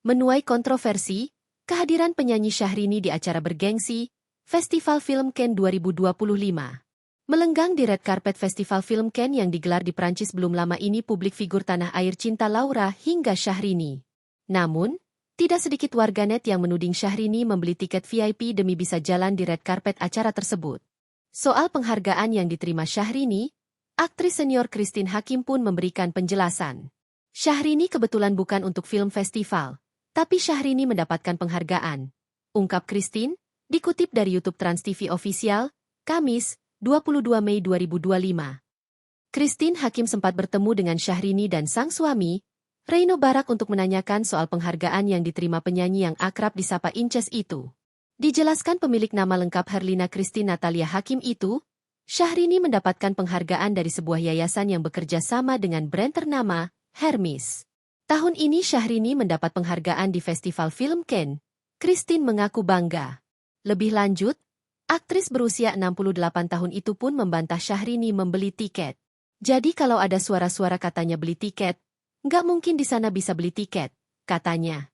Menuai kontroversi, kehadiran penyanyi Syahrini di acara bergengsi, Festival Film Cannes 2025. Melenggang di red carpet Festival Film Cannes yang digelar di Prancis belum lama ini publik figur tanah air cinta Laura hingga Syahrini. Namun, tidak sedikit warganet yang menuding Syahrini membeli tiket VIP demi bisa jalan di red carpet acara tersebut. Soal penghargaan yang diterima Syahrini, aktris senior Christine Hakim pun memberikan penjelasan. Syahrini kebetulan bukan untuk film festival. Tapi Syahrini mendapatkan penghargaan, ungkap Christine, dikutip dari YouTube Trans TV Official, Kamis, 22 Mei 2025. Christine Hakim sempat bertemu dengan Syahrini dan sang suami, Reino Barak untuk menanyakan soal penghargaan yang diterima penyanyi yang akrab disapa Inces itu. Dijelaskan pemilik nama lengkap Herlina Christine Natalia Hakim itu, Syahrini mendapatkan penghargaan dari sebuah yayasan yang bekerja sama dengan brand ternama, Hermes. Tahun ini Syahrini mendapat penghargaan di Festival Film Cannes. Christine mengaku bangga. Lebih lanjut, aktris berusia 68 tahun itu pun membantah Syahrini membeli tiket. Jadi kalau ada suara-suara katanya beli tiket, nggak mungkin di sana bisa beli tiket, katanya.